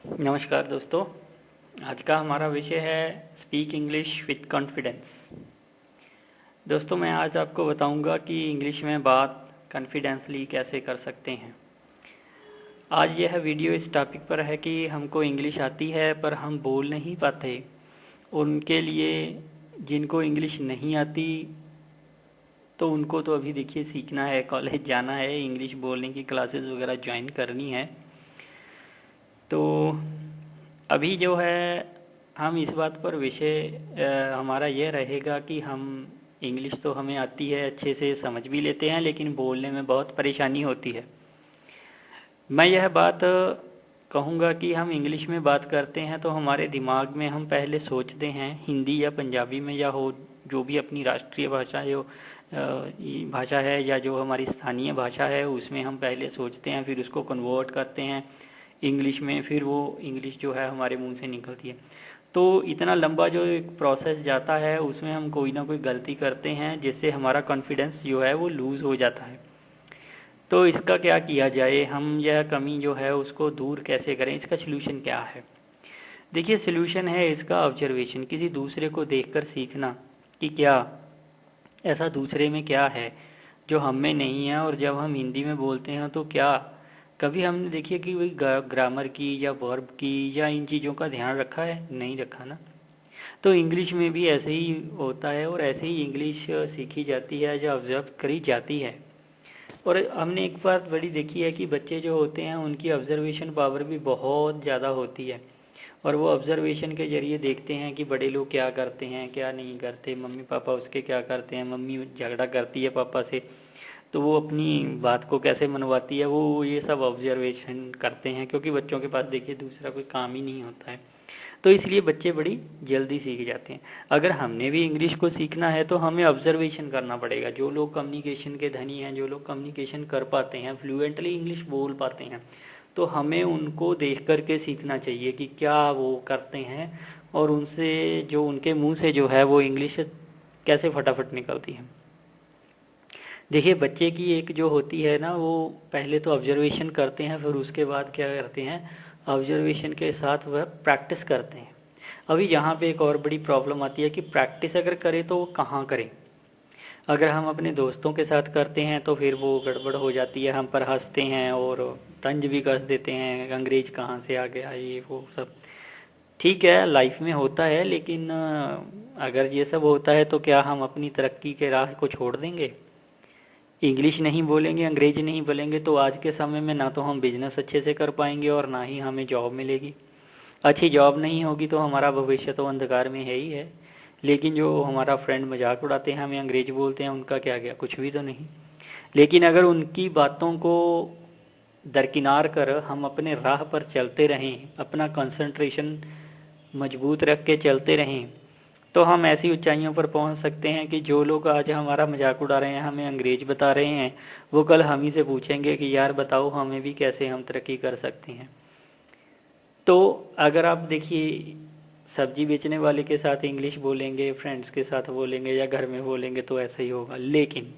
नमस्कार दोस्तों। आज का हमारा विषय है स्पीक इंग्लिश विथ कॉन्फिडेंस। दोस्तों, मैं आज आपको बताऊंगा कि इंग्लिश में बात कॉन्फिडेंसली कैसे कर सकते हैं। आज यह वीडियो इस टॉपिक पर है कि हमको इंग्लिश आती है पर हम बोल नहीं पाते। उनके लिए जिनको इंग्लिश नहीं आती तो उनको तो अभी देखिए सीखना है, कॉलेज जाना है, इंग्लिश बोलने की क्लासेस वगैरह ज्वाइन करनी है। तो अभी जो है हम इस बात पर विषय हमारा यह रहेगा कि हम इंग्लिश तो हमें आती है, अच्छे से समझ भी लेते हैं, लेकिन बोलने में बहुत परेशानी होती है। मैं यह बात कहूँगा कि हम इंग्लिश में बात करते हैं तो हमारे दिमाग में हम पहले सोचते हैं हिंदी या पंजाबी में, या हो जो भी अपनी राष्ट्रीय भाषा भाषा है या जो हमारी स्थानीय भाषा है उसमें हम पहले सोचते हैं, फिर उसको कन्वर्ट करते हैं इंग्लिश में, फिर वो इंग्लिश जो है हमारे मुंह से निकलती है। तो इतना लंबा जो एक प्रोसेस जाता है उसमें हम कोई ना कोई गलती करते हैं जिससे हमारा कॉन्फिडेंस जो है वो लूज़ हो जाता है। तो इसका क्या किया जाए, हम यह कमी जो है उसको दूर कैसे करें, इसका सलूशन क्या है? देखिए, सलूशन है इसका ऑब्जर्वेशन, किसी दूसरे को देखकर सीखना कि क्या ऐसा दूसरे में क्या है जो हम में नहीं है। और जब हम हिंदी में बोलते हैं तो क्या कभी हमने देखिए कि वही ग्रामर की या वर्ब की या इन चीज़ों का ध्यान रखा है? नहीं रखा ना। तो इंग्लिश में भी ऐसे ही होता है और ऐसे ही इंग्लिश सीखी जाती है, जो ऑब्जर्व करी जाती है। और हमने एक बात बड़ी देखी है कि बच्चे जो होते हैं उनकी ऑब्जर्वेशन पावर भी बहुत ज़्यादा होती है, और वो ऑब्जर्वेशन के ज़रिए देखते हैं कि बड़े लोग क्या करते हैं क्या नहीं करते, मम्मी पापा उसके क्या करते हैं, मम्मी झगड़ा करती है पापा से तो वो अपनी बात को कैसे मनवाती है, वो ये सब ऑब्जर्वेशन करते हैं, क्योंकि बच्चों के पास देखिए दूसरा कोई काम ही नहीं होता है। तो इसलिए बच्चे बड़ी जल्दी सीख जाते हैं। अगर हमने भी इंग्लिश को सीखना है तो हमें ऑब्जर्वेशन करना पड़ेगा। जो लोग कम्युनिकेशन के धनी हैं, जो लोग कम्युनिकेशन कर पाते हैं, फ्लुएंटली इंग्लिश बोल पाते हैं, तो हमें उनको देख कर के सीखना चाहिए कि क्या वो करते हैं, और उनसे जो उनके मुंह से जो है वो इंग्लिश कैसे फटाफट निकलती है। देखिए, बच्चे की एक जो होती है ना, वो पहले तो ऑब्जर्वेशन करते हैं, फिर उसके बाद क्या करते हैं, ऑब्जर्वेशन के साथ वह प्रैक्टिस करते हैं। अभी यहाँ पे एक और बड़ी प्रॉब्लम आती है कि प्रैक्टिस अगर करें तो वो कहाँ करें। अगर हम अपने दोस्तों के साथ करते हैं तो फिर वो गड़बड़ हो जाती है, हम पर हंसते हैं और तंज भी कस देते हैं, अंग्रेज कहाँ से आ गया, ये वो सब। ठीक है, लाइफ में होता है, लेकिन अगर ये सब होता है तो क्या हम अपनी तरक्की के राह को छोड़ देंगे? इंग्लिश नहीं बोलेंगे, अंग्रेजी नहीं बोलेंगे तो आज के समय में ना तो हम बिजनेस अच्छे से कर पाएंगे और ना ही हमें जॉब मिलेगी। अच्छी जॉब नहीं होगी तो हमारा भविष्य तो अंधकार में है ही है। लेकिन जो हमारा फ्रेंड मजाक उड़ाते हैं, हमें अंग्रेजी बोलते हैं, उनका क्या गया? कुछ भी तो नहीं। लेकिन अगर उनकी बातों को दरकिनार कर हम अपने राह पर चलते रहें, अपना कंसंट्रेशन मजबूत रख के चलते रहें, तो हम ऐसी ऊंचाइयों पर पहुंच सकते हैं कि जो लोग आज हमारा मजाक उड़ा रहे हैं, हमें अंग्रेज बता रहे हैं, वो कल हम ही से पूछेंगे कि यार बताओ हमें भी कैसे हम तरक्की कर सकते हैं। तो अगर आप देखिए, सब्जी बेचने वाले के साथ इंग्लिश बोलेंगे, फ्रेंड्स के साथ बोलेंगे या घर में बोलेंगे तो ऐसा ही होगा। लेकिन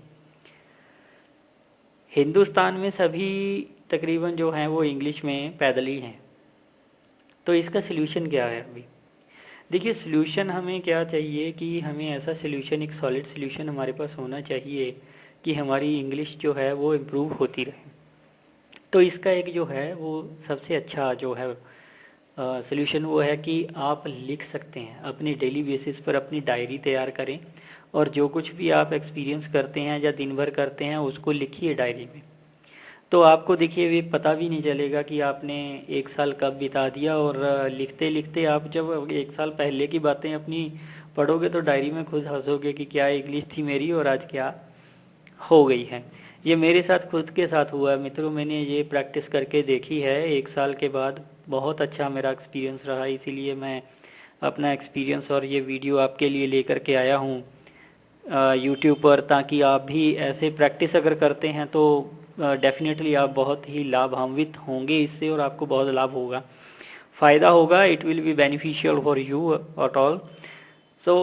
हिंदुस्तान में सभी तकरीबन जो हैं वो इंग्लिश में पैदल ही हैं। तो इसका सल्यूशन क्या है? अभी देखिए, सल्यूशन हमें क्या चाहिए कि हमें ऐसा सल्यूशन, एक सॉलिड सल्यूशन हमारे पास होना चाहिए कि हमारी इंग्लिश जो है वो इम्प्रूव होती रहे। तो इसका एक जो है वो सबसे अच्छा जो है सल्यूशन वो है कि आप लिख सकते हैं, अपनी डेली बेसिस पर अपनी डायरी तैयार करें, और जो कुछ भी आप एक्सपीरियंस करते हैं या दिन भर करते हैं उसको लिखिए डायरी में। तो आपको देखिए ये पता भी नहीं चलेगा कि आपने एक साल कब बिता दिया, और लिखते लिखते आप जब एक साल पहले की बातें अपनी पढ़ोगे तो डायरी में खुद हंसोगे कि क्या इंग्लिश थी मेरी और आज क्या हो गई है। ये मेरे साथ खुद के साथ हुआ है मित्रों, मैंने ये प्रैक्टिस करके देखी है एक साल के बाद। बहुत अच्छा मेरा एक्सपीरियंस रहा, इसीलिए मैं अपना एक्सपीरियंस और ये वीडियो आपके लिए लेकर के आया हूँ यूट्यूब पर, ताकि आप भी ऐसे प्रैक्टिस अगर करते हैं तो डेफिनेटली आप बहुत ही लाभान्वित होंगे इससे, और आपको बहुत लाभ होगा, फ़ायदा होगा। It will be beneficial for you at all. So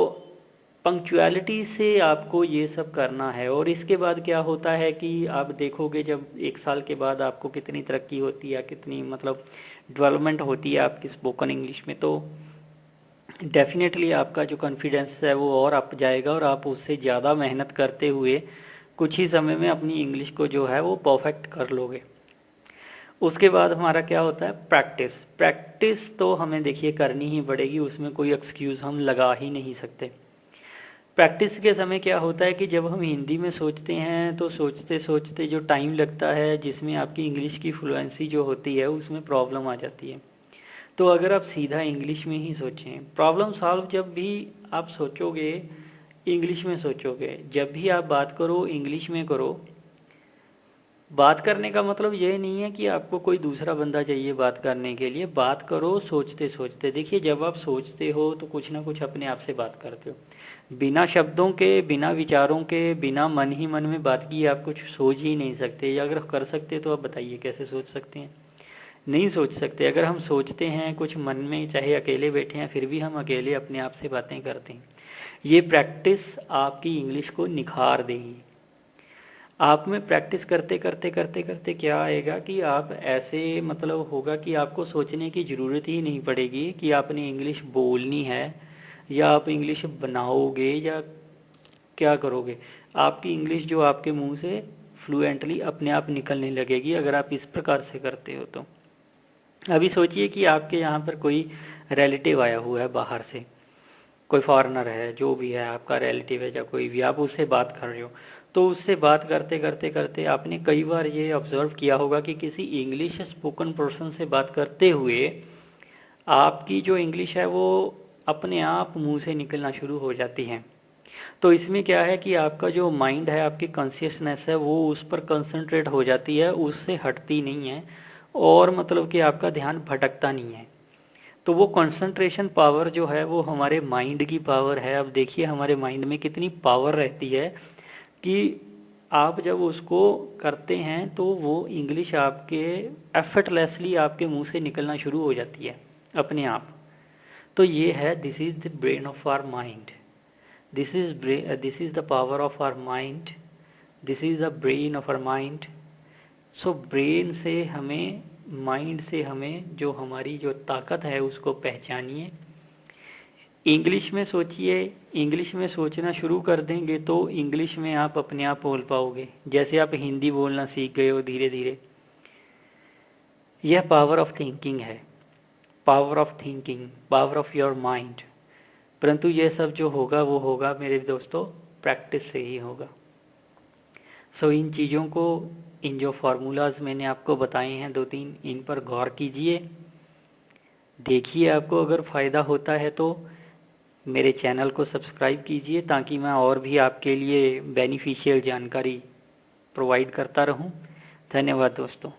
punctuality से आपको ये सब करना है। और इसके बाद क्या होता है कि आप देखोगे जब 1 साल के बाद आपको कितनी तरक्की होती है, कितनी मतलब डेवलपमेंट होती है आपकी स्पोकन इंग्लिश में, तो डेफिनेटली आपका जो कॉन्फिडेंस है वो और अप जाएगा और आप उससे ज़्यादा मेहनत करते हुए कुछ ही समय में अपनी इंग्लिश को जो है वो परफेक्ट कर लोगे। उसके बाद हमारा क्या होता है, प्रैक्टिस। प्रैक्टिस तो हमें देखिए करनी ही पड़ेगी, उसमें कोई एक्सक्यूज़ हम लगा ही नहीं सकते। प्रैक्टिस के समय क्या होता है कि जब हम हिंदी में सोचते हैं तो सोचते सोचते जो टाइम लगता है, जिसमें आपकी इंग्लिश की फ्लुएंसी जो होती है उसमें प्रॉब्लम आ जाती है। तो अगर आप सीधा इंग्लिश में ही सोचें, प्रॉब्लम सॉल्व जब भी आप सोचोगे इंग्लिश में सोचोगे, जब भी आप बात करो इंग्लिश में करो। बात करने का मतलब ये नहीं है कि आपको कोई दूसरा बंदा चाहिए बात करने के लिए, बात करो सोचते सोचते। देखिए जब आप सोचते हो तो कुछ ना कुछ अपने आप से बात करते हो, बिना शब्दों के, बिना विचारों के, बिना मन ही मन में बात किए आप कुछ सोच ही नहीं सकते। या अगर कर सकते तो आप बताइए कैसे सोच सकते हैं? नहीं सोच सकते। अगर हम सोचते हैं कुछ मन में, चाहे अकेले बैठे हैं, फिर भी हम अकेले अपने आप से बातें करते हैं। ये प्रैक्टिस आपकी इंग्लिश को निखार देगी। आप में प्रैक्टिस करते करते करते करते क्या आएगा कि आप ऐसे मतलब होगा कि आपको सोचने की ज़रूरत ही नहीं पड़ेगी कि आपने इंग्लिश बोलनी है या आप इंग्लिश बनाओगे या क्या करोगे। आपकी इंग्लिश जो आपके मुंह से फ्लुएंटली अपने आप निकलने लगेगी अगर आप इस प्रकार से करते हो तो। अभी सोचिए कि आपके यहाँ पर कोई रिलेटिव आया हुआ है बाहर से, कोई फॉरेनर है, जो भी है आपका रिलेटिव है या कोई भी, आप उससे बात कर रहे हो। तो उससे बात करते करते करते आपने कई बार ये ऑब्जर्व किया होगा कि किसी इंग्लिश स्पोकन पर्सन से बात करते हुए आपकी जो इंग्लिश है वो अपने आप मुंह से निकलना शुरू हो जाती है। तो इसमें क्या है कि आपका जो माइंड है, आपकी कॉन्शियसनेस है, वो उस पर कंसंट्रेट हो जाती है, उससे हटती नहीं है और मतलब कि आपका ध्यान भटकता नहीं है। तो वो कंसंट्रेशन पावर जो है वो हमारे माइंड की पावर है। अब देखिए हमारे माइंड में कितनी पावर रहती है कि आप जब उसको करते हैं तो वो इंग्लिश आपके एफर्टलेसली आपके मुंह से निकलना शुरू हो जाती है अपने आप। तो ये है, this is the brain of our mind, this is the power of our mind, this is the brain of our mind. So brain से हमें, माइंड से हमें जो हमारी जो ताकत है उसको पहचानिए। इंग्लिश में सोचिए, इंग्लिश में सोचना शुरू कर देंगे तो इंग्लिश में आप अपने आप बोल पाओगे, जैसे आप हिंदी बोलना सीख गए हो धीरे धीरे। यह पावर ऑफ थिंकिंग है, power of thinking, power of your mind. परंतु यह सब जो होगा वो होगा मेरे दोस्तों प्रैक्टिस से ही होगा। सो इन चीज़ों को, इन जो फार्मूलाज मैंने आपको बताए हैं 2-3, इन पर गौर कीजिए, देखिए आपको अगर फ़ायदा होता है तो मेरे चैनल को सब्सक्राइब कीजिए ताकि मैं और भी आपके लिए बेनिफिशियल जानकारी प्रोवाइड करता रहूं। धन्यवाद दोस्तों।